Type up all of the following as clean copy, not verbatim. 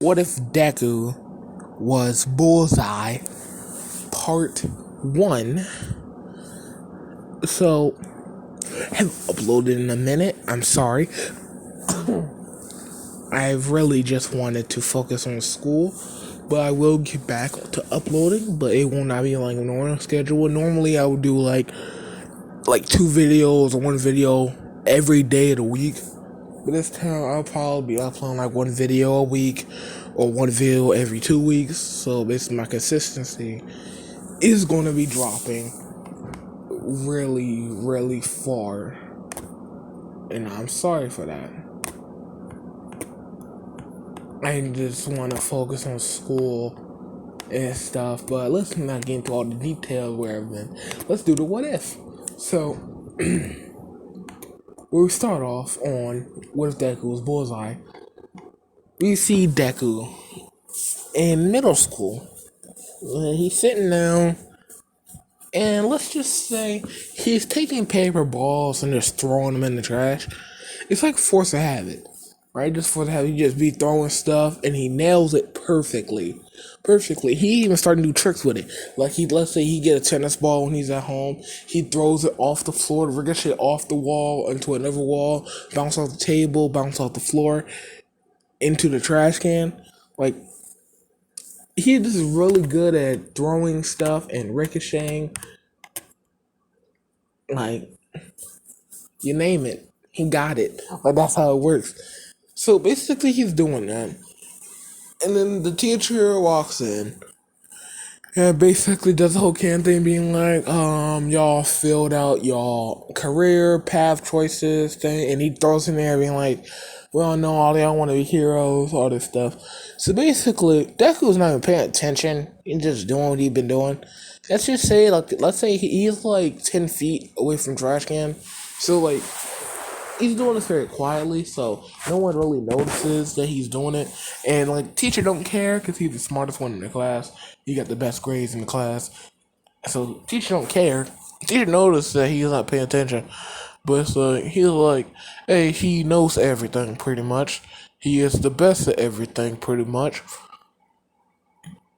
What if Deku was Bullseye Part 1? So, I haven't uploaded in a minute. I'm sorry. I've really just wanted to focus on school, but I will get back to uploading, but it will not be like a normal schedule. Normally, I would do like 2 videos or 1 video every day of the week. But this time, I'll probably be uploading like 1 video a week or 1 video every 2 weeks. So basically, my consistency is going to be dropping really, really far. And I'm sorry for that. I just want to focus on school and stuff. But let's not get into all the details where I've been. Let's do the what if. So, we start off on what if Deku was Bullseye. We see Deku in middle school. He's sitting down, and let's just say he's taking paper balls and just throwing them in the trash. It's like force of habit, right? Just force of habit. He just be throwing stuff, and he nails it perfectly. He even started to do tricks with it. Like let's say he get a tennis ball when he's at home. He throws it off the floor, ricochet off the wall into another wall, bounce off the table, bounce off the floor, into the trash can. Like, he just is really good at throwing stuff and ricocheting. Like, you name it, he got it. Like, that's how it works. So basically, he's doing that. And then the teacher walks in and basically does the whole can thing, being like, y'all filled out y'all career path choices thing, and he throws in there being like, we all know all y'all want to be heroes, all this stuff. So basically, Deku's not even paying attention. He's just doing what he's been doing. Let's just say, let's say he's like 10 feet away from trash can. So like, he's doing this very quietly, so no one really notices that he's doing it. And like, teacher don't care because he's the smartest one in the class. He got the best grades in the class. So teacher don't care. Teacher noticed that he's not paying attention. But he's like, hey, he knows everything pretty much. He is the best at everything pretty much.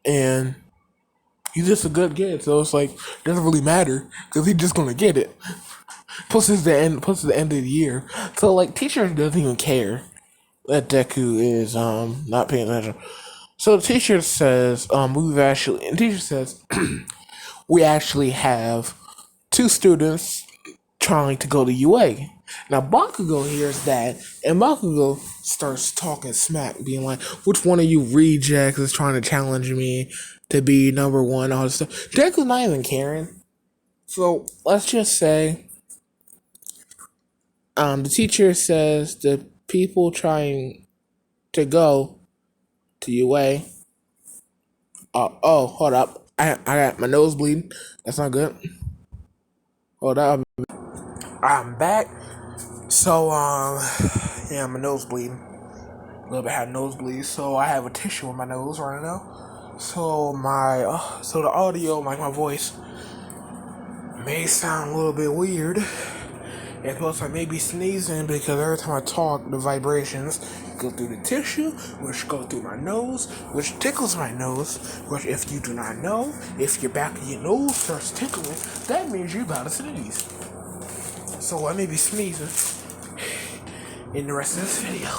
And he's just a good kid, so it's like, doesn't really matter because he's just gonna get it. Plus it's the end of the year. So like, teacher doesn't even care that Deku is not paying attention. So the teacher says, we actually have 2 students trying to go to UA. Now Bakugo hears that, and Bakugo starts talking smack, being like, which one of you rejects is trying to challenge me to be number 1, all this stuff. Deku's not even caring. So let's just say the teacher says the people trying to go to UA. Oh, hold up. I got my nose bleeding. That's not good. Hold up. I'm back. So, yeah, my nose bleeding. A little bit had nosebleeds, so I have a tissue in my nose right now. So so the audio, like my voice, may sound a little bit weird. And plus, I may be sneezing because every time I talk, the vibrations go through the tissue, which go through my nose, which tickles my nose. Which, if you do not know, if your back of your nose starts tickling, that means you're about to sneeze. So I may be sneezing in the rest of this video.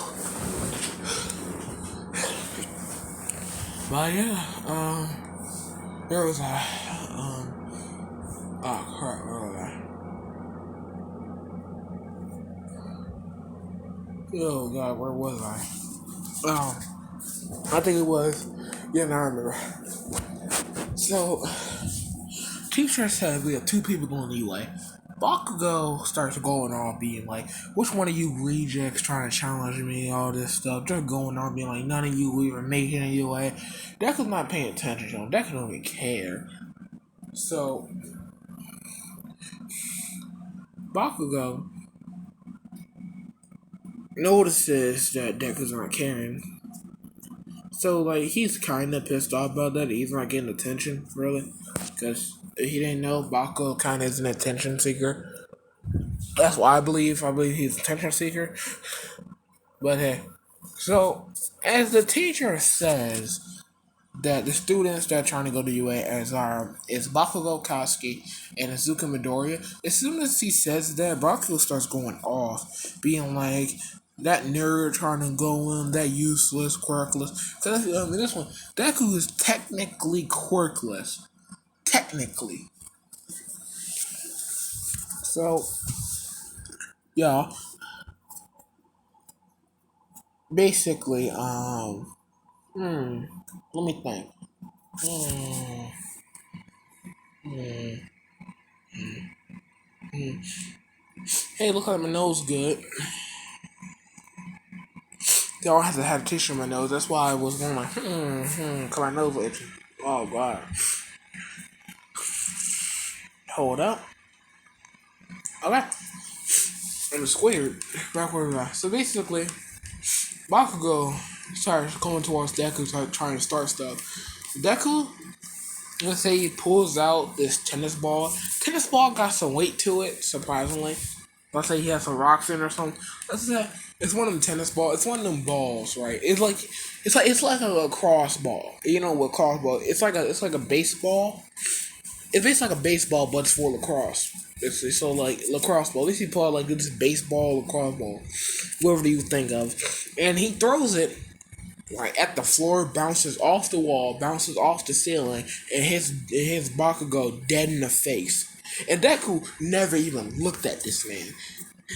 But yeah, there was a, oh crap, where was I? Oh god, where was I? I think it was, yeah, now I remember. So, teacher said we have 2 people going to UA. Bakugo starts going on being like, which one of you rejects trying to challenge me, all this stuff. Just going on being like, none of you will even make it in UA. Deku's not paying attention to him. Deku don't even care. So, Bakugo notices that Deku's not caring. So, like, he's kind of pissed off about that. He's not getting attention, really. Because he didn't know Bakugo kind of is an attention seeker. That's what I believe. I believe he's an attention seeker. But hey. So, as the teacher says, that the students that are trying to go to UA is Bakugo Koski and Izuku Midoriya. As soon as he says that, Bakugo starts going off, being like that nerd trying to go in, that useless, quirkless. Because this one, Deku is technically quirkless, technically. So, yeah, basically, let me think. Hmm, hmm, hmm. Hey, look like my nose good. I don't have to have a tissue in my nose. That's why I was going like, cause my nose was itching. Oh god. Hold up. Okay. And it's squared. Back where we are. So basically, Bakugo starts going towards Deku, trying to start stuff. Deku, let's say he pulls out this tennis ball. Tennis ball got some weight to it, surprisingly. Let's say he has some rocks in or something. Let's say it's one of them tennis balls. It's one of them balls, right? It's like a cross ball. You know what crossball? It's like a baseball. It's basically like a baseball, but it's for lacrosse. It's so like lacrosse ball. At least he pulled like this baseball, lacrosse ball, whatever you think of, and he throws it right at the floor, bounces off the wall, bounces off the ceiling, and his Bakugo dead in the face. And Deku never even looked at this man.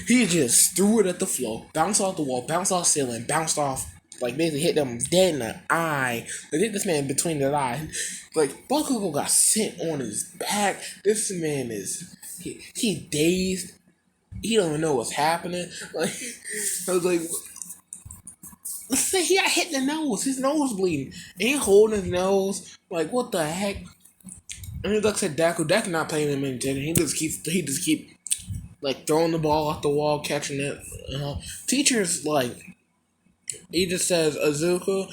He just threw it at the floor, bounced off the wall, bounced off the ceiling, bounced off, like basically hit them dead in the eye. Like hit this man between the eye. Like Bakugo got sent on his back. This man is he dazed. He don't even know what's happening. Like I was like, let's say he got hit in the nose. His nose bleeding. And he holding his nose. Like what the heck? And he looks at Deku. Deku not paying him any attention. He just keep like throwing the ball off the wall, catching it. Teachers like he just says Azuka.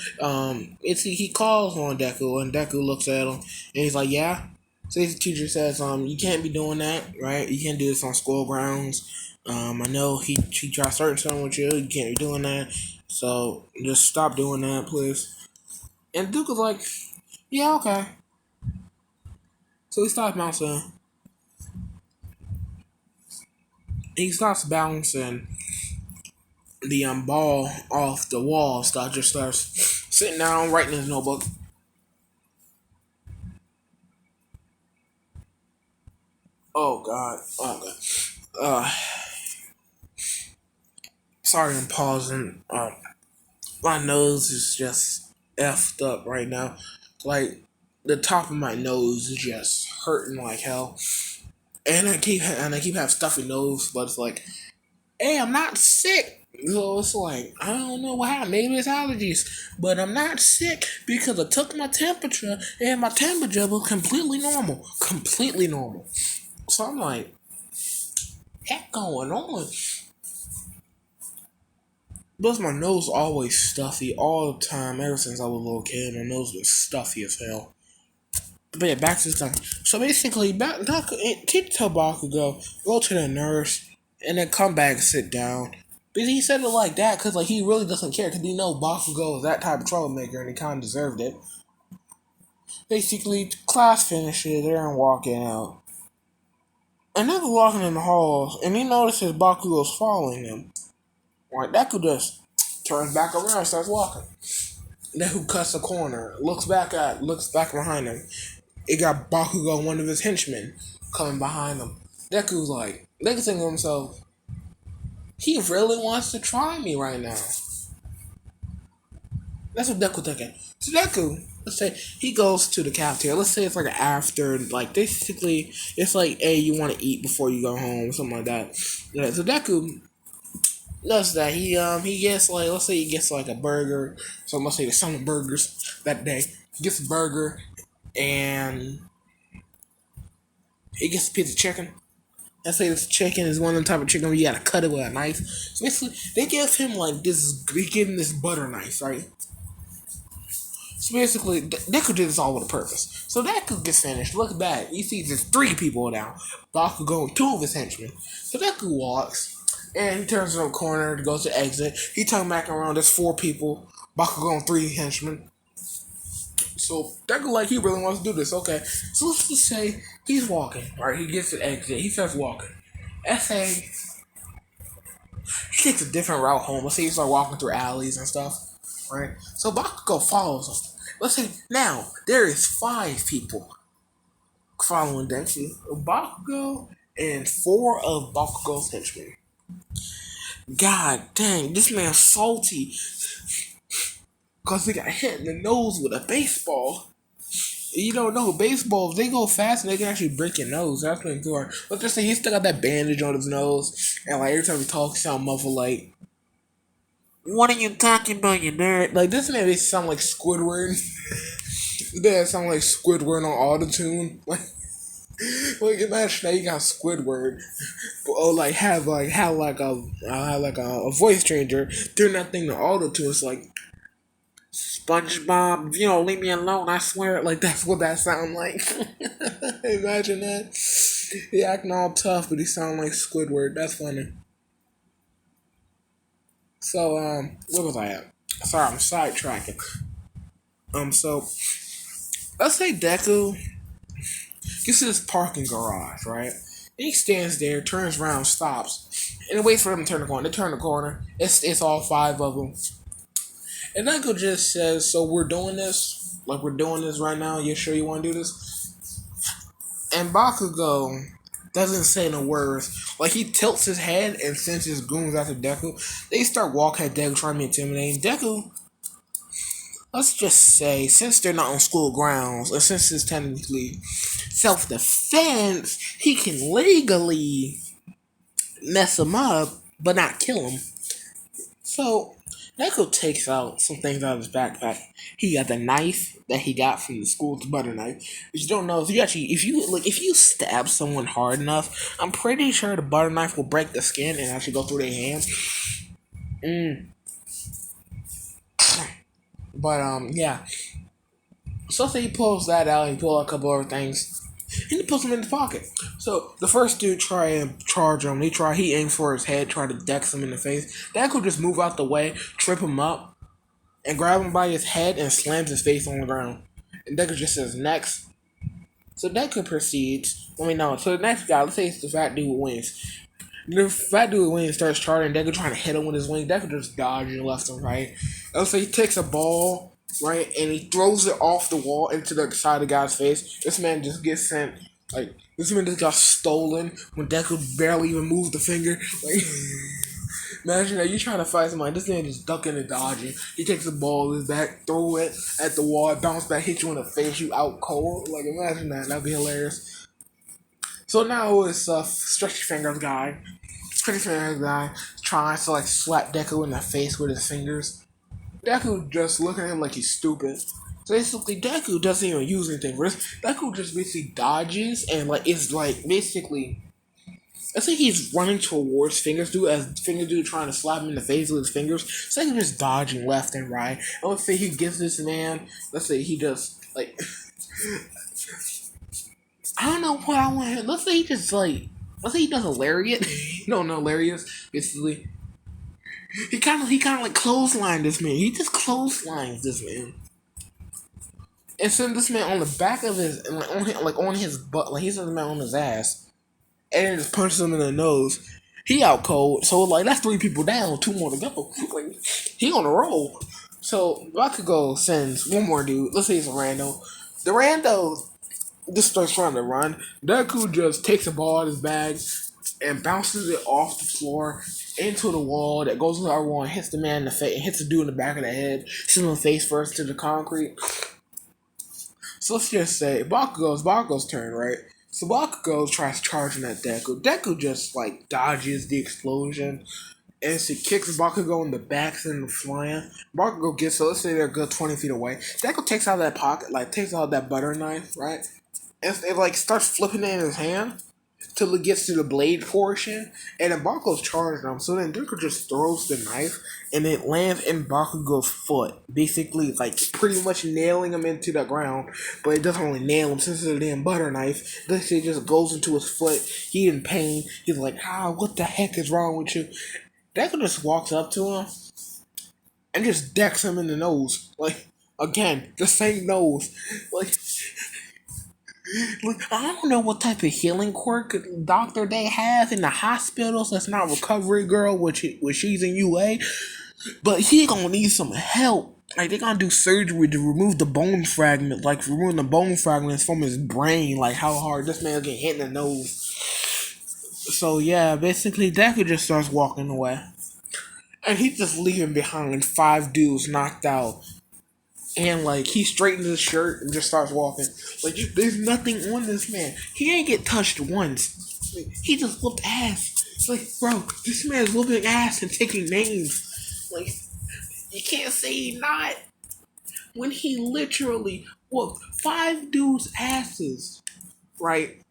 He calls on Deku, and Deku looks at him, and he's like, "Yeah." So his teacher says, "You can't be doing that, right? You can't do this on school grounds. I know he tried starting something with you. You can't be doing that. So just stop doing that, please." And Duke is like, "Yeah, okay." So he stops bouncing. He stops bouncing the ball off the wall. Just starts sitting down, writing in his notebook. Oh god. Oh god. Uh, sorry, I'm pausing. My nose is just effed up right now. Like the top of my nose is just hurting like hell, and I keep having stuffy nose, but it's like, hey, I'm not sick. So it's like I don't know what happened. Maybe it's allergies, but I'm not sick because I took my temperature and my temperature was completely normal. So I'm like, heck going on? Plus, my nose always stuffy all the time. Ever since I was a little kid, my nose was stuffy as hell. But yeah, back to the time. So basically, Teacher tell Bakugo, go to the nurse, and then come back and sit down. But he said it like that because like he really doesn't care because he knows Bakugo is that type of troublemaker and he kind of deserved it. Basically, class finishes, they're walking out. And they're walking in the halls, and he notices Bakugo's following him. Right, Deku just turns back around and starts walking. Deku cuts a corner, looks back behind him. It got Bakugo, one of his henchmen, coming behind him. Deku's like, Deku thinking to himself, he really wants to try me right now. That's what Deku thinking. So Deku, let's say he goes to the cafeteria. Let's say it's like an after, like basically, it's like, hey, you want to eat before you go home, something like that. Yeah, so Deku does that. He gets like, let's say he gets like a burger. So let's say there's some burgers that day. He gets a burger and he gets a piece of chicken. Let's say this chicken is one of the type of chicken where you gotta cut it with a knife. So basically, they give him like this. They give him this butter knife, right? So basically, Deku did this all with a purpose. So Deku gets finished, looks back, he sees there's 3 people down. Bakugo and 2 of his henchmen. So Deku walks, And he turns in a corner to go to exit. He turns back around. There's 4 people. Bakugo and 3 henchmen. So Deku like he really wants to do this. Okay, so let's just say he's walking. Right, he gets to exit. He starts walking. Let's say he takes a different route home. Let's say he starts walking through alleys and stuff. Right, so Bakugo follows him. Let's say now there is 5 people following Deku. Bakugo and 4 of Bakugo's henchmen. God dang, this man's salty because he got hit in the nose with a baseball. You don't know, baseballs, they go fast and they can actually break your nose. That's been good. Let's just say he still got that bandage on his nose, and like every time he talks, he sound muffled like, "What are you talking about, you nerd?" Like this man, they sound like Squidward. They sound like Squidward on autotune. Like imagine that you got Squidward, or like have a voice changer, turn that thing to autotune. It's like, SpongeBob, if you don't leave me alone, I swear, like that's what that sound like. Imagine that. He acting all tough, but he sound like Squidward. That's funny. So, where was I at? Sorry, I'm sidetracking. So let's say Deku gets to this parking garage, right? And he stands there, turns around, stops, and waits for them to turn the corner. They turn the corner. It's all 5 of them. And Deku just says, "So we're doing this? Like we're doing this right now? You sure you want to do this?" And Bakugo doesn't say no words. Like he tilts his head and sends his goons after Deku. They start walking at Deku, trying to be intimidating. Deku, let's just say, since they're not on school grounds, and since it's technically self-defense, he can legally mess him up, but not kill him. So Deku takes out some things out of his backpack. He got the knife that he got from the school's butter knife. If you don't know, if you stab someone hard enough, I'm pretty sure the butter knife will break the skin and actually go through their hands. But yeah. So say he pulls that out, he pulls out a couple other things, and he puts them in his pocket. So the first dude try and charge him. He aims for his head, try to dex him in the face. Deku just move out the way, trip him up, and grab him by his head and slams his face on the ground. And Deku just says next. So Deku proceeds. So the next guy, let's say it's the fat dude with wings. The fat dude with wings starts charging. Deku trying to hit him with his wings. Deku just dodging left and right. So he takes a ball, right, and he throws it off the wall into the side of the guy's face. This man just gets sent. Like this man just got stolen when Deku barely even moved the finger. Like imagine that you trying to fight somebody. This man just ducking and dodging. He takes the ball in his back, throw it at the wall, bounce back, hit you in the face, you out cold. Like imagine that. That'd be hilarious. So now it's Stretchy Fingers guy. Stretchy Fingers guy trying to like slap Deku in the face with his fingers. Deku just looking at him like he's stupid. So basically, Deku doesn't even use anything for this. Deku just basically dodges and like it's like basically. Let's say he's running towards Fingers Dude as Fingers Dude trying to slap him in the face with his fingers. So he's just dodging left and right. And let's say he gives this man. Let's say he just like. I don't know what I want. Let's say he just like. Let's say he does a lariat. You don't know lariats, basically. He kind of like clotheslined this man. He just clotheslines this man, and sent this man on the back of his on his butt. Like he sent the man on his ass, and then just punches him in the nose. He out cold. So like that's 3 people down, 2 more to go. Like he on a roll. So Bakugo sends one more dude. Let's say it's a rando. The rando just starts trying to run. Deku just takes a ball out of his bag and bounces it off the floor into the wall that goes into our wall and hits the man in the face, and hits the dude in the back of the head, hits him in the face first to the concrete. So let's just say Bakugo's turn, right? So Bakugo tries charging at Deku. Deku just like dodges the explosion and she kicks Bakugo in the back, sending him flying. Bakugo gets, so let's say they're a good 20 feet away. Deku takes out that pocket, like takes out that butter knife, right? And it like starts flipping it in his hand. till it gets to the blade portion, and then Bakugo's charged him. So then Deku just throws the knife, and it lands in Bakugo's foot, basically like pretty much nailing him into the ground. But it doesn't really nail him since it's a damn butter knife. This shit just goes into his foot. He in pain. He's like, what the heck is wrong with you? Deku just walks up to him and just decks him in the nose. Like, again, the same nose. Like, I don't know what type of healing quirk doctor they have in the hospitals that's not Recovery Girl, which she's in UA, but he gonna need some help. Like, they gonna do surgery to remove the bone fragment, like removing the bone fragments from his brain, like how hard this man's getting hit in the nose. So yeah, basically Deku just starts walking away. And he's just leaving behind 5 dudes knocked out. And, like, he straightens his shirt and just starts walking. Like, there's nothing on this man. He ain't get touched once. Like, he just whooped ass. It's like, bro, this man's whooping ass and taking names. Like, you can't say he not. When he literally whooped 5 dudes' asses, right?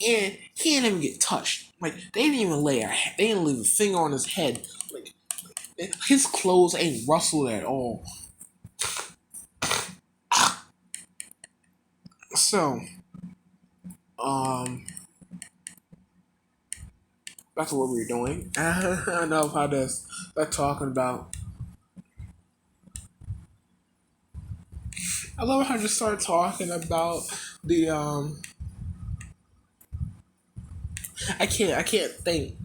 And he didn't even get touched. Like, they didn't even they didn't leave a finger on his head. Like, his clothes ain't rustled at all. So, that's what we were doing. I know how this. They're talking about. I love how I just started talking about the I can't think.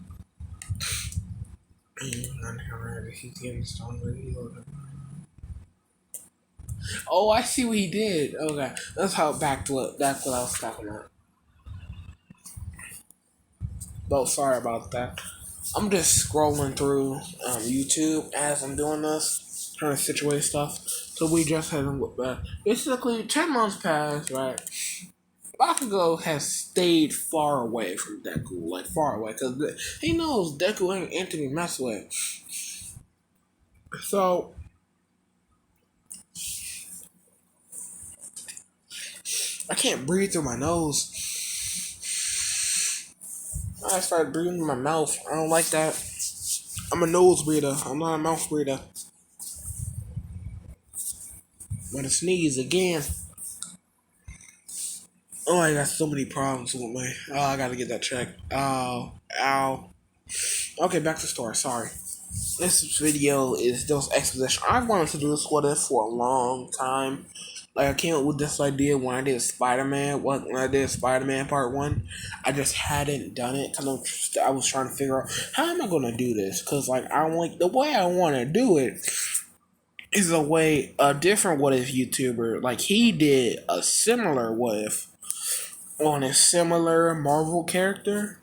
Oh, I see what he did. Okay, that's how that's what I was talking about. But sorry about that. I'm just scrolling through YouTube as I'm doing this, trying to situate stuff. So we just had him look back. Basically, 10 months passed, right? Bakugo has stayed far away from Deku, like far away, because he knows Deku ain't Anthony mess with. So, I can't breathe through my nose. I started breathing through my mouth. I don't like that. I'm a nose breather. I'm not a mouth breather. I'm gonna sneeze again. Oh, I got so many problems with my. Oh, I gotta get that checked. Oh, ow. Okay, back to the story. Sorry. This video is just exposition. I wanted to do this what if for a long time. Like, I came up with this idea when I did Spider-Man. When I did Spider-Man Part 1, I just hadn't done it because I was trying to figure out how am I gonna do this. Because like the way I want to do it is a different what if YouTuber. Like, he did a similar what if on a similar Marvel character,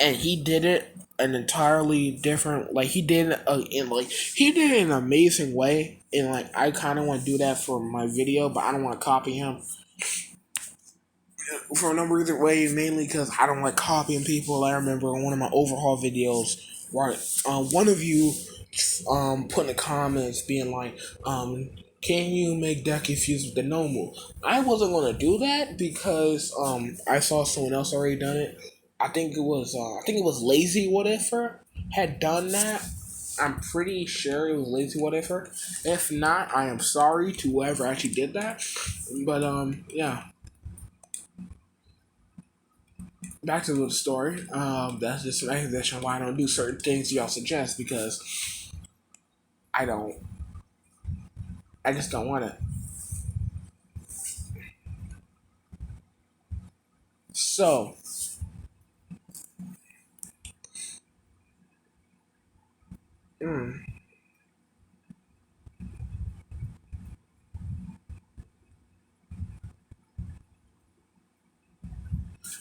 and he did it an entirely different. Like, he did it in an amazing way, and like I kind of want to do that for my video, but I don't want to copy him for a number of ways. Mainly because I don't like copying people. I remember in one of my overhaul videos, right? One of you put in the comments being like, can you make Deku fuse with the normal? I wasn't gonna do that because I saw someone else already done it. I think it was Lazy Whatever had done that. I'm pretty sure it was Lazy Whatever. If not, I am sorry to whoever actually did that. But yeah. Back to the story. That's just an explanation why I don't do certain things y'all suggest, because I just don't want it. So,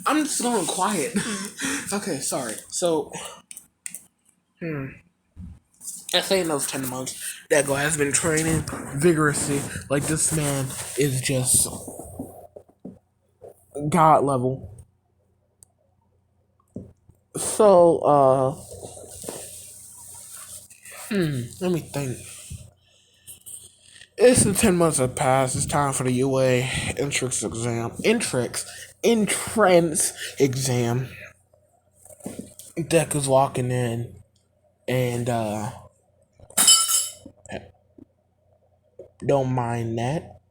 I'm just going quiet. Okay, sorry. So, I say in those 10 months, Deku has been training vigorously. Like, this man is just god level. So, let me think. It's the 10 months have passed. It's time for the UA entrance exam. entrance exam. Deku's walking in, and don't mind that.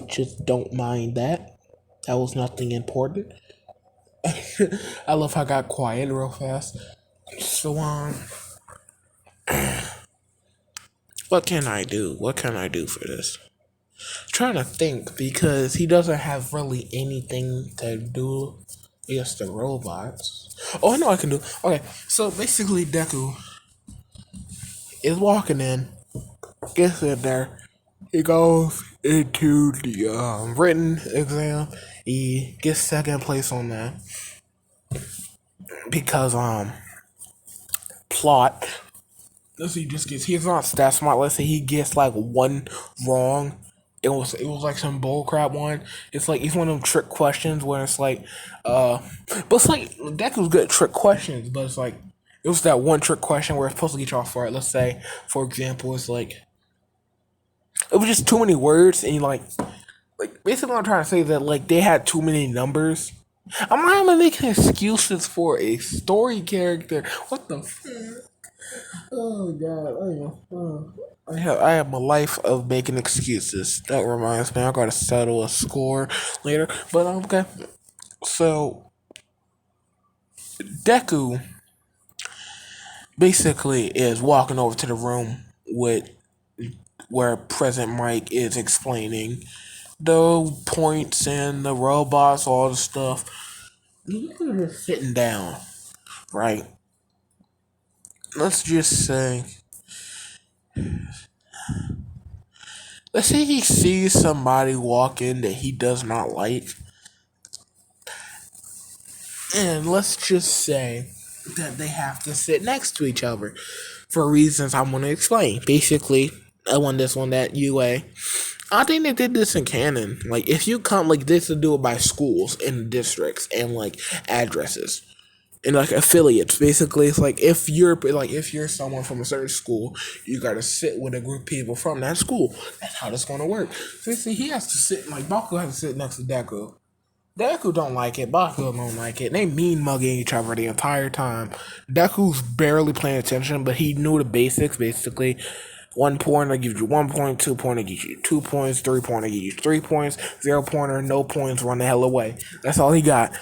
Just don't mind that. That was nothing important. I love how I got quiet real fast. So what can I do? What can I do for this? Trying to think because he doesn't have really anything to do against the robots. Oh, I know I can do. Okay, so basically, Deku is walking in, gets in there. He goes into the written exam. He gets second place on that because plot. Let's see, just gets he's not that smart. Let's say he gets like one wrong. It was like some bullcrap one. It's like it's one of them trick questions where it's like but it's like Deku's good at trick questions, but it's like it was that one trick question where it's supposed to get you off for it. Let's say, for example, it's like it was just too many words and you like basically what I'm trying to say is that like they had too many numbers. I'm not even making excuses for a story character. What the fuck? Oh God! I have a life of making excuses. That reminds me, I gotta settle a score later. But okay. So Deku basically is walking over to the room with where President Mike is explaining the points and the robots, all the stuff. He's just sitting down, right? Let's just say let's say he sees somebody walk in that he does not like, and let's just say that they have to sit next to each other for reasons I'm going to explain. Basically, I want this one that UA. I think they did this in canon. Like, if you come, like, this to do it by schools and districts and, like, addresses. And like affiliates, basically, it's like if you're someone from a certain school, you gotta sit with a group of people from that school. That's how this gonna work. So see, he has to sit like Baku has to sit next to Deku. Deku don't like it. Baku don't like it. They mean mugging each other the entire time. Deku's barely paying attention, but he knew the basics. Basically, 1 pointer gives you 1 point, 2 pointer gives you 2 points, 3 pointer gives you 3 points, 0 pointer, no points, run the hell away. That's all he got.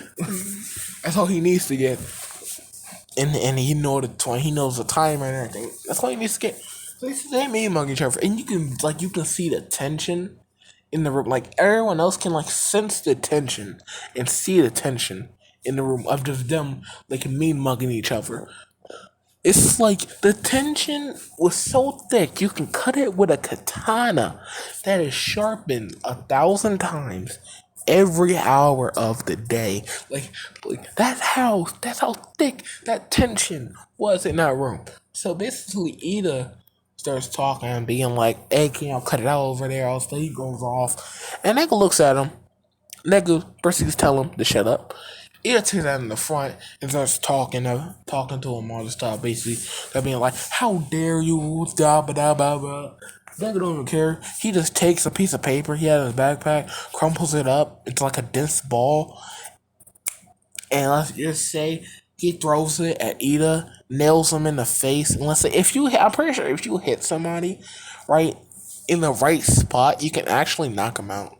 That's all he needs to get. And he knows the timer and everything. That's all he needs to get. So they mean mug each other. And you can see the tension in the room. Like everyone else can like sense the tension and see the tension in the room of just them like mean mugging each other. It's like the tension was so thick you can cut it with a katana that is sharpened 1,000 times every hour of the day. Like that's how thick that tension was in that room. So basically, Ida starts talking and being like, "Hey, can y'all cut it out over there?" Also, he goes off, and Nega looks at him. Nigga proceeds to tell him to shut up. Ida takes that in the front and starts talking to him all the stuff, basically. They're being like, how dare you, blah, blah, blah, blah. Nigga don't even care. He just takes a piece of paper he had in his backpack, crumples it up into like a dense ball, and let's just say he throws it at Ida, nails him in the face. And let's say I'm pretty sure if you hit somebody right in the right spot, you can actually knock him out.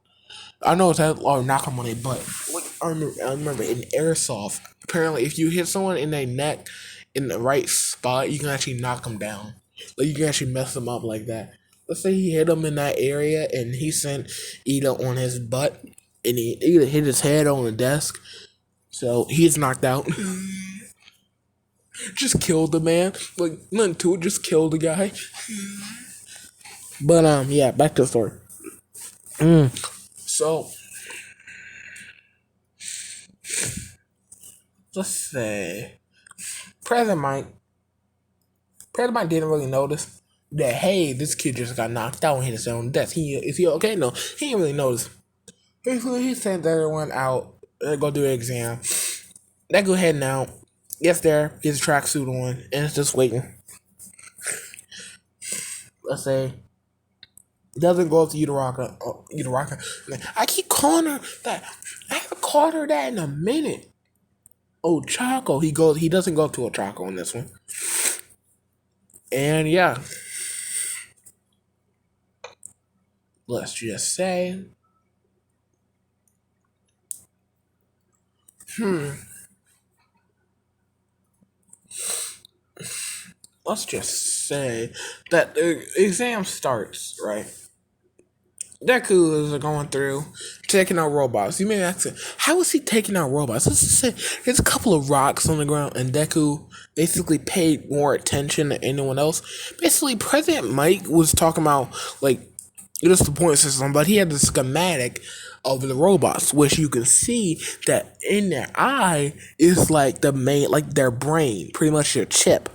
I know it's that or knock him on their butt. Like, I remember in airsoft, apparently if you hit someone in their neck in the right spot, you can actually knock them down. Like you can actually mess them up like that. Let's say he hit him in that area and he sent Ida on his butt and he either hit his head on the desk. So he's knocked out. Just killed the man. Like nothing to it, just killed the guy. But yeah, back to the story. So let's say President Mike didn't really notice that hey, this kid just got knocked out and hit his own desk. Is he okay? No, he didn't really notice. He sent everyone out go do the exam. They go heading out, gets there, gets a tracksuit on, and it's just waiting. Let's say Doesn't go to Utaraka. Utaraka. I keep calling her that. I haven't called her that in a minute. Oh, Chaco. He goes. He doesn't go to Ochako in this one. And yeah, let's just say, let's just say that the exam starts, right? Deku is going through taking out robots. You may ask, how is he taking out robots? Let's just say there's a couple of rocks on the ground, and Deku basically paid more attention than anyone else. Basically, President Mike was talking about like just the point system, but he had the schematic of the robots, which you can see that in their eye is like the main, like their brain, pretty much their chip.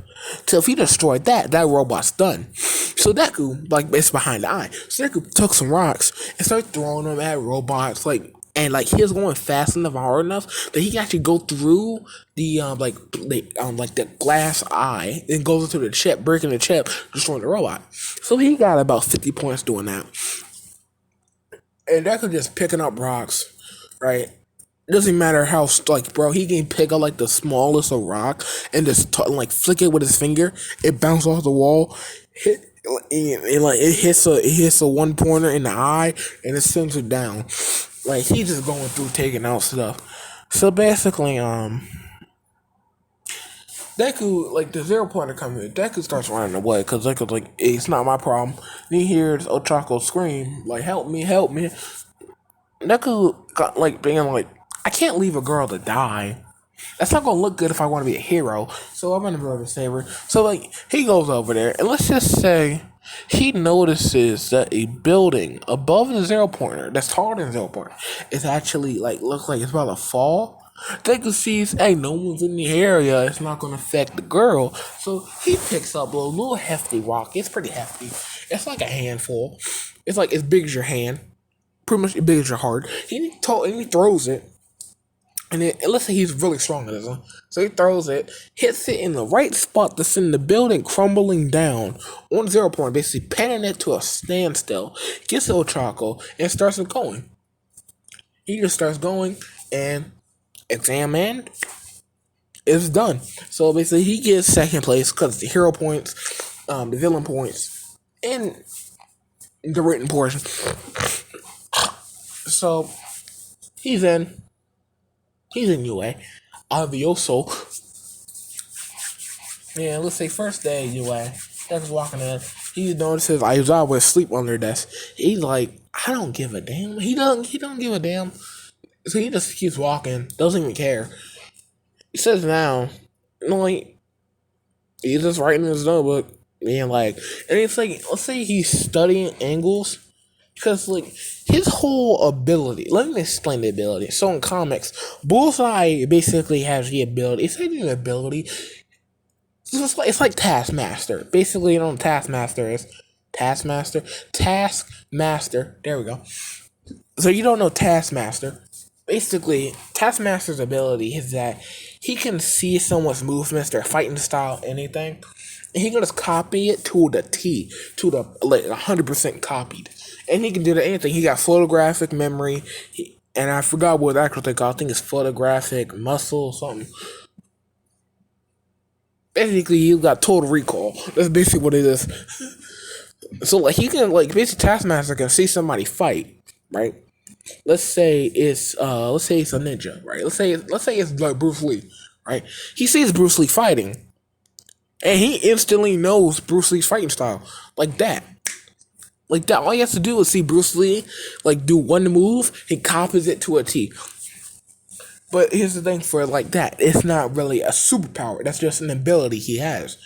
So if he destroyed that, that robot's done. So Deku, like, it's behind the eye. So Deku took some rocks and started throwing them at robots, like, and like he was going fast enough and hard enough that he can actually go through the the glass eye and goes into the chip, breaking the chip, destroying the robot. So he got about 50 points doing that. And Deku just picking up rocks, right? It doesn't matter how, like, bro, he can pick up like the smallest of rock and just like flick it with his finger. It bounces off the wall, hit, and like it hits a one pointer in the eye, and it sends it down. Like, he's just going through taking out stuff. So basically, Deku, like, the zero pointer comes in. Deku starts running away because Deku's like, hey, it's not my problem. And he hears Ochako scream, like, help me, help me. Deku got, like, being like, I can't leave a girl to die. That's not gonna look good if I want to be a hero. So I'm gonna be able to save her. So, like, he goes over there, and let's just say he notices that a building above the zero pointer, that's taller than the zero pointer, is actually, like, looks like it's about to fall. Deku sees, hey, no one's in the area. It's not gonna affect the girl. So he picks up a little hefty rock. It's pretty hefty. It's like a handful. It's like as big as your hand. Pretty much as big as your heart. He throws it. And let's say he's really strong at this one. So he throws it, hits it in the right spot to send the building crumbling down on zero point, basically pinning it to a standstill. Gets Ochako and starts going. He just starts going, and exam end is done. So basically, he gets second place because the hero points, the villain points, and the written portion. So he's in UA. Avioso. Yeah, let's say first day UA. Deck's walking in. He notices Aizawa was asleep on their desk. He's like, I don't give a damn. He don't give a damn. So he just keeps walking. Doesn't even care. He says now, he's just writing his notebook. And like, and it's like, let's say he's studying angles. Because, like, his whole ability, let me explain the ability. So, in comics, Bullseye basically has the ability, it's not an ability, it's like Taskmaster. Basically, you know what Taskmaster is? Taskmaster, there we go. So, you don't know Taskmaster. Basically, Taskmaster's ability is that he can see someone's movements, their fighting style, anything, and he can just copy it to the T, to the, like, 100% copied. And he can do anything. He got photographic memory, and I forgot what actual thing called. I think it's photographic muscle something. Basically, you got total recall. That's basically what it is. So, like, he can, like, basically Taskmaster can see somebody fight, right? Let's say it's a ninja, right? Let's say it's like Bruce Lee, right? He sees Bruce Lee fighting, and he instantly knows Bruce Lee's fighting style, like that. Like that, all he has to do is see Bruce Lee, like, do one move, he copies it to a T. But here's the thing for like that, it's not really a superpower. That's just an ability he has.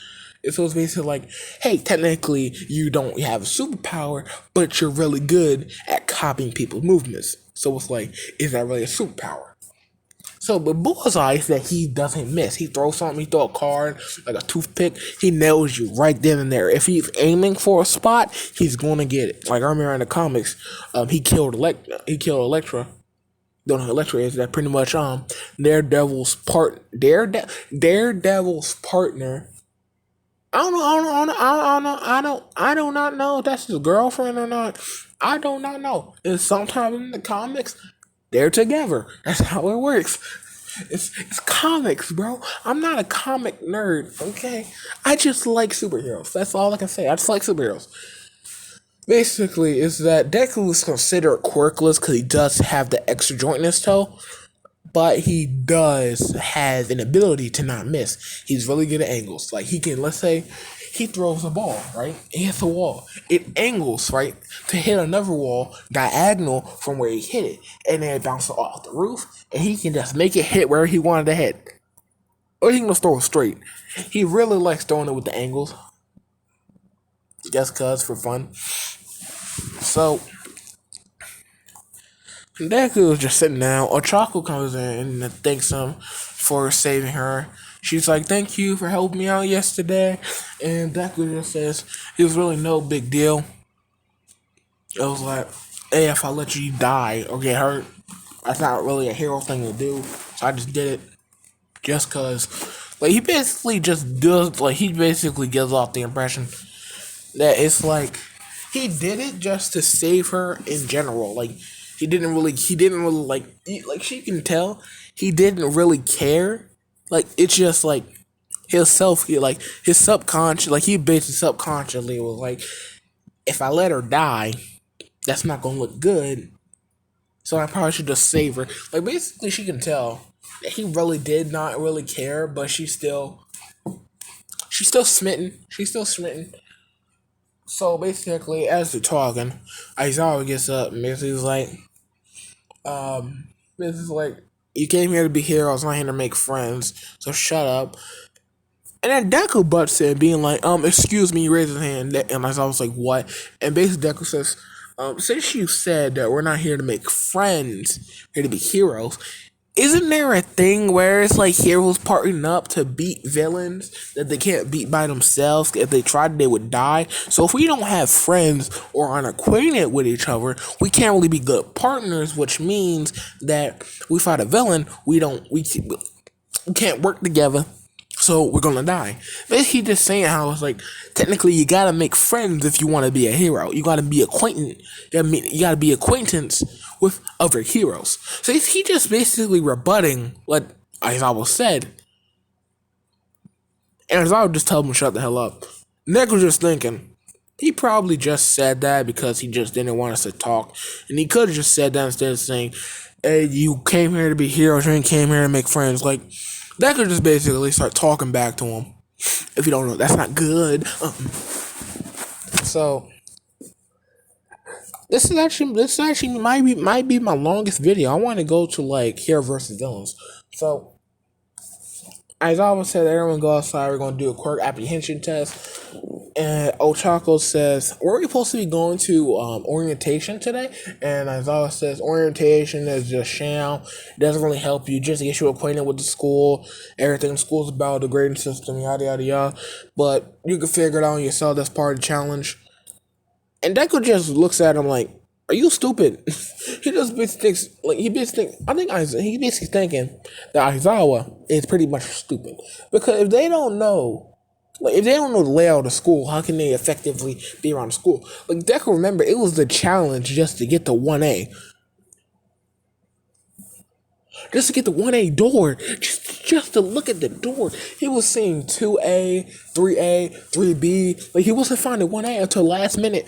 So it's basically like, hey, technically you don't have a superpower, but you're really good at copying people's movements. So it's like, is that really a superpower? So, but Bullseye is that he doesn't miss. He throws something, he throws a card, like a toothpick, he nails you right then and there. If he's aiming for a spot, he's going to get it. Like, I remember in the comics, he killed Elektra. Don't know who Elektra is. That pretty much, Daredevil's partner, I do not know if that's his girlfriend or not. I do not know. And sometimes in the comics, they're together. That's how it works. It's comics, bro. I'm not a comic nerd, okay? I just like superheroes. That's all I can say. I just like superheroes. Basically, is that Deku is considered quirkless because he does have the extra joint in his toe, but he does have an ability to not miss. He's really good at angles. Like he can, let's say, he throws a ball, right? It hits a wall. It angles, right, to hit another wall diagonal from where he hit it, and then it bounces off the roof, and he can just make it hit where he wanted to hit, or he can just throw it straight. He really likes throwing it with the angles, just cause for fun. So Deku was just sitting down. Ochako comes in and thanks him for saving her. She's like, "Thank you for helping me out yesterday." And Deku just says, "It was really no big deal." It was like, "Hey, if I let you die or get hurt, that's not really a hero thing to do. So I just did it just cause." Like he basically just does. Like he basically gives off the impression that it's like he did it just to save her in general. Like he didn't really like she can tell he didn't really care. Like it's just like his subconscious, like he basically subconsciously was like, if I let her die, that's not gonna look good. So I probably should just save her. Like basically she can tell that he really did not really care, but she's still smitten. She's still smitten. So basically, as they're talking, Aizawa gets up and basically like, this is like, "You came here to be heroes, not here to make friends, so shut up." And then Deku butts in, being like, "Excuse me," he raises his hand, and Aizawa was like, "What?" And basically Deku says, "Since you said that we're not here to make friends, we're here to be heroes, isn't there a thing where it's like heroes partnering up to beat villains that they can't beat by themselves? If they tried, they would die. So if we don't have friends or aren't acquainted with each other, we can't really be good partners, which means that we fight a villain, we can't work together. So we're gonna die." Basically just saying how it's like, technically you gotta make friends if you wanna be a hero. You gotta be acquainted. You gotta be acquaintance with other heroes. So he just basically rebutting what Aizawa said. And Aizawa just told him to shut the hell up. Nick was just thinking, he probably just said that because he just didn't want us to talk. And he could have just said that instead of saying, "Hey, you came here to be heroes, you came here to make friends." Like, that could just basically start talking back to him. If you don't know, that's not good. So this actually might be my longest video. I want to go to like hero versus villains. So as I always said, everyone go outside. We're gonna do a Quirk apprehension test. And Ochako says, "Were we supposed to be going to orientation today?" And as always says, "Orientation is just sham. It doesn't really help you. Just to get you acquainted with the school, everything the school's about, the grading system, yada yada yada. But you can figure it out yourself. That's part of the challenge." And Deku just looks at him like, "Are you stupid?" He just basically thinks, like, he basically thinking that Aizawa is pretty much stupid. Because if they don't know, like, if they don't know the layout of the school, how can they effectively be around the school? Like, Deku, remember, it was the challenge just to get the 1A. Just to get the 1A door. Just to look at the door. He was seeing 2A, 3A, 3B. Like, he wasn't finding 1A until last minute.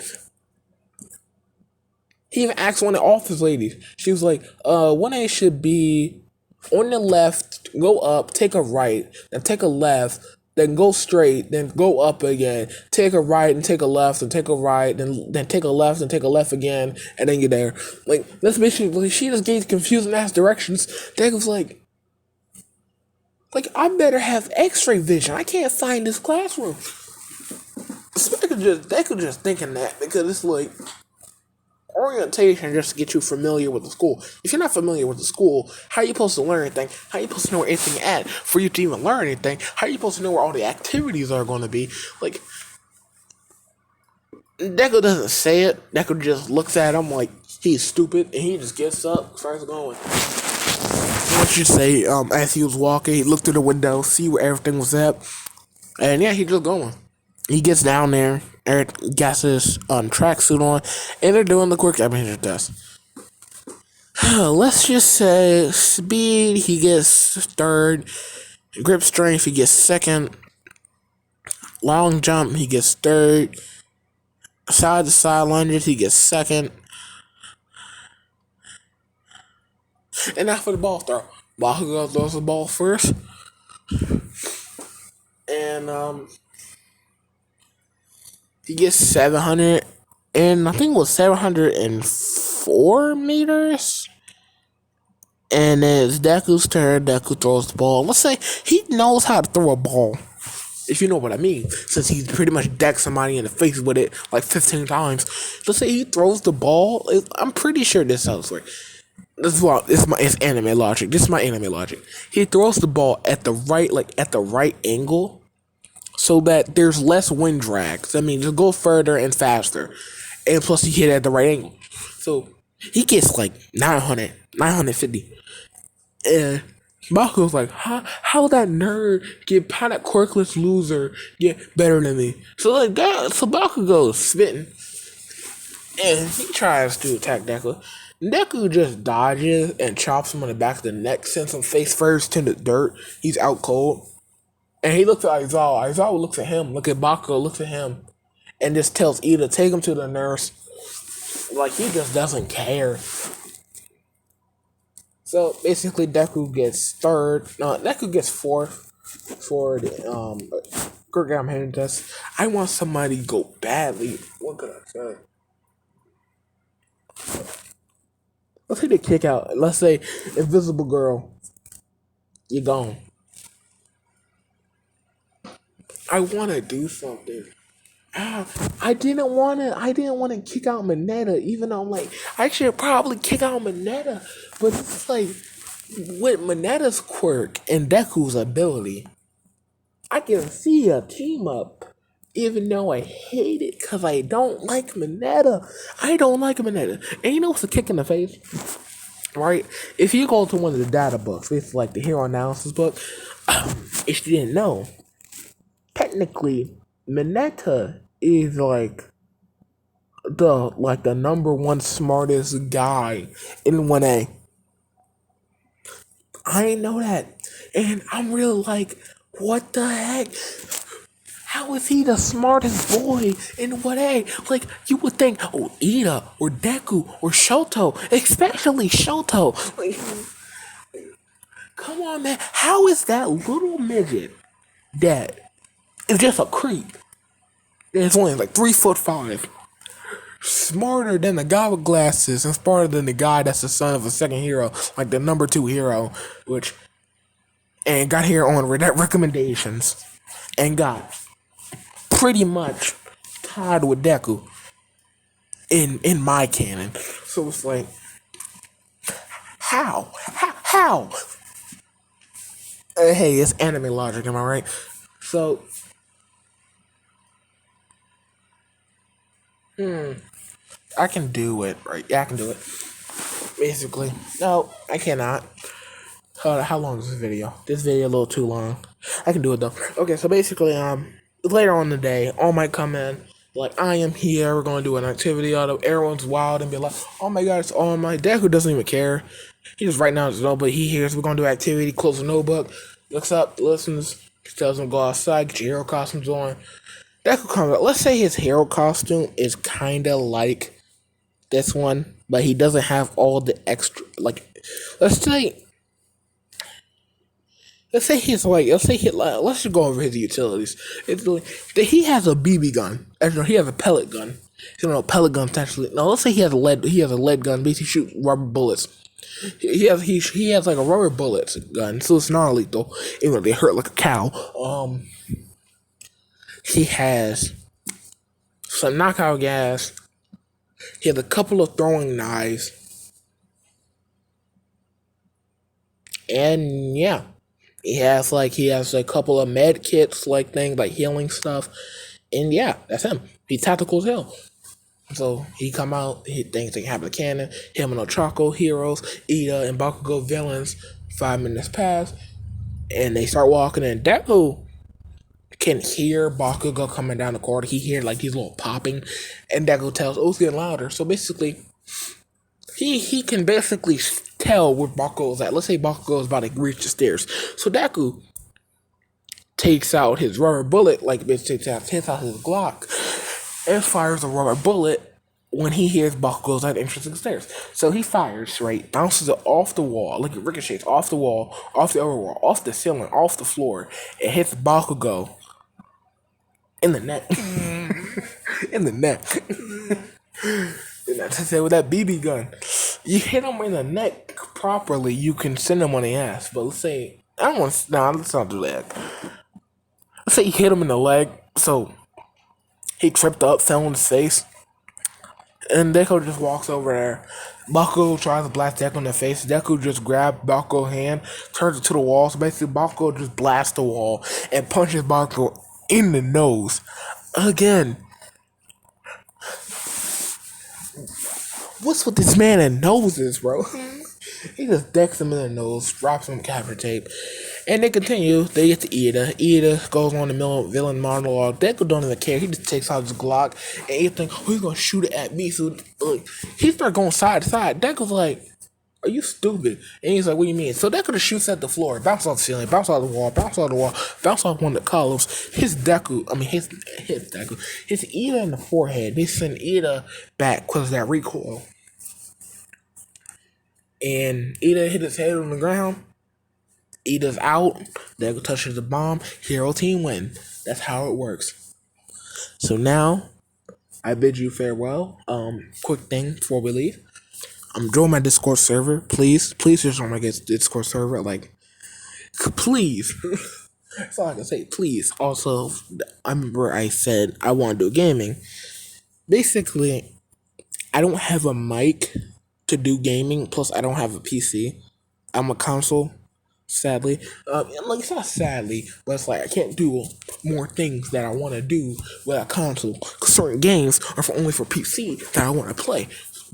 He even asked one of the office ladies. She was like, 1A should be on the left, go up, take a right, then take a left, then go straight, then go up again, take a right and take a left, and take a right, then take a left and take a left again, and then you're there. Like, that's basically, she just gave confusing ass directions. Deku was like, I better have x-ray vision. I can't find this classroom. Deku just thinking that because it's like, orientation just to get you familiar with the school. If you're not familiar with the school, how are you supposed to learn anything? How are you supposed to know where anything at for you to even learn anything? How are you supposed to know where all the activities are going to be? Like, Deku doesn't say it. Deku just looks at him like he's stupid, and he just gets up, starts going. What you say? As he was walking, he looked through the window, see where everything was at, and yeah, he just going. He gets down there. Eric gets his tracksuit on, and they're doing the Quirk apprehension test. Let's just say speed, he gets third. Grip strength, he gets second. Long jump, he gets third. Side to side lunges, he gets second. And now for the ball throw. Bakugo throws the ball first. And he gets 700, and I think it was 704 meters. And then it's Deku's turn. Deku throws the ball. Let's say he knows how to throw a ball, if you know what I mean, since he's pretty much decked somebody in the face with it like 15 times. Let's say he throws the ball. I'm pretty sure this helps. It's anime logic. This is my anime logic. He throws the ball at the right angle, so that there's less wind drag. So, I mean, just go further and faster, and plus he hit it at the right angle. So he gets like 900, 950. And Bakugo's like, how that nerd how that quirkless loser get better than me? So like that, so Bakugo's spitting, and he tries to attack Deku. Deku just dodges and chops him on the back of the neck, sends him face first to the dirt. He's out cold. And he looks at Aizawa. Aizawa looks at him, look at Bakugo, looks at him, and just tells Ida, take him to the nurse. Like, he just doesn't care. So basically, Deku gets third. No, Deku gets fourth for the Quirk apprehension test. I want somebody to go badly. What could I say? Let's say they kick out. Let's say Invisible Girl, you're gone. I want to do something. I didn't want to kick out Mineta, even though I'm like, I should probably kick out Mineta. But it's like, with Mineta's quirk and Deku's ability, I can see a team up. Even though I hate it, because I don't like Mineta. I don't like Mineta. And you know what's a kick in the face? Right? If you go to one of the data books, it's like the hero analysis book, if you didn't know, technically, Mineta is like the number one smartest guy in 1A. I didn't know that. And I'm really like, what the heck? How is he the smartest boy in 1A? Like, you would think, oh, Ida or Deku or Shoto, especially Shoto. Like, come on, man. How is that little midget that is just a creep? It's only like 3'5", smarter than the guy with glasses, and smarter than the guy that's the son of a second hero, like the number 2 hero, and got here on recommendations, and got pretty much tied with Deku in my canon. So it's like, how? Hey, it's anime logic, am I right? So, I can do it, right? Yeah, I can do it. Basically. No, I cannot. How long is this video? This video a little too long. I can do it though. Okay, so basically, later on in the day, all might come in, like, I am here, we're gonna do an activity, although everyone's wild and be like, oh my god, it's all my Deku doesn't even care. He just writing down his notebook, he hears we're gonna do activity, closes the notebook, looks up, listens, tells him to go outside, get your hero costumes on. Deku comes out. Let's say his hero costume is kinda like this one, but he doesn't have all the extra, like, let's just go over his utilities. It's like, he has a BB gun. No, he has a pellet gun. You know, pellet gun actually. No, let's say he has a lead gun. Basically, shoot rubber bullets. He has like a rubber bullets gun, so it's not lethal. Even though they hurt like a cow. He has some knockout gas. He has a couple of throwing knives, and yeah. He has a couple of med kits, like things like healing stuff, and yeah, that's him. He's tactical as hell. So he come out, he thinks they can have a cannon. Him and Ochako heroes, Ida and Bakugo villains. 5 minutes pass, and they start walking. And Deku can hear Bakugo coming down the corridor. He hear like these little popping, and Deku tells, "Oh, it's getting louder." So basically, he can basically tell where Bakugo is at. Let's say Bakugo is about to reach the stairs. So Deku takes out his rubber bullet, like takes out his Glock, and fires a rubber bullet when he hears Bakugo's at the entrance of the stairs. So he fires, right, bounces it off the wall, like it ricochets off the wall, off the other wall, off the ceiling, off the floor. It hits Bakugo in the neck. In the neck. And that's to say, with that BB gun, you hit him in the neck properly, you can send him on the ass. But let's say, I don't want to, nah, let's not do that. Let's say you hit him in the leg, so he tripped up, fell on his face, and Deku just walks over there. Bakugo tries to blast Deku in the face. Deku just grabs Bakugo's hand, turns it to the wall. So basically, Bakugo just blasts the wall and punches Bakugo in the nose. Again. What's with this man and noses, bro? He just decks him in the nose, drops him capture tape. And they continue. They get to Ida. Ida goes on the villain monologue. Deku don't even care. He just takes out his Glock. And Ida thinks, oh, he's going to shoot it at me. So he starts going side to side. Deku's like, are you stupid? And he's like, what do you mean? So Deku just shoots at the floor, bounce off the ceiling, bounce off the wall, bounce off the wall, bounce off one of the columns. His Ida in the forehead. They send Ida back because of that recoil. And Ida hit his head on the ground. Ida's out. Deku touches the bomb. Hero team win. That's how it works. So now, I bid you farewell. Quick thing before we leave. Join my Discord server, please. Please just join my Discord server. Like, please. That's all I can say. Please. Also, I remember I said I want to do gaming. Basically, I don't have a mic to do gaming. Plus, I don't have a PC. I'm a console. Sadly, like it's not sadly, but it's like I can't do more things that I want to do with a console. Cause certain games are only for PC that I want to play.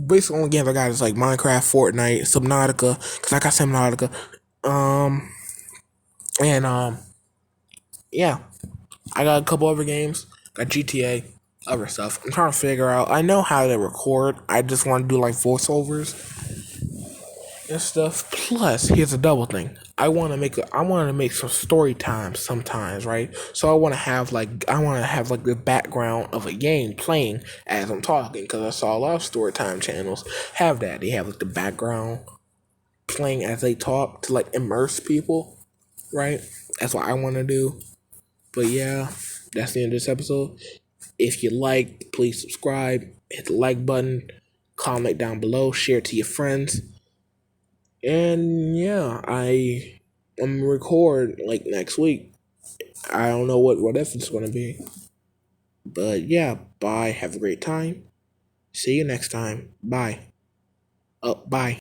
Basically, only games I got is like Minecraft, Fortnite, Subnautica. Cause I got Subnautica, yeah, I got a couple other games. Got GTA, other stuff. I'm trying to figure out. I know how to record. I just want to do like voiceovers and stuff. Plus, here's a double thing. I want to make some story time sometimes, right? So I want to have like the background of a game playing as I'm talking, because I saw a lot of story time channels have that. They have like the background playing as they talk to like immerse people, right? That's what I want to do. But yeah, that's the end of this episode. If you liked, please subscribe, hit the like button, comment down below, share it to your friends. And yeah, I'm gonna record like next week. I don't know what if it's gonna be. But yeah, bye. Have a great time. See you next time. Bye. Oh, bye.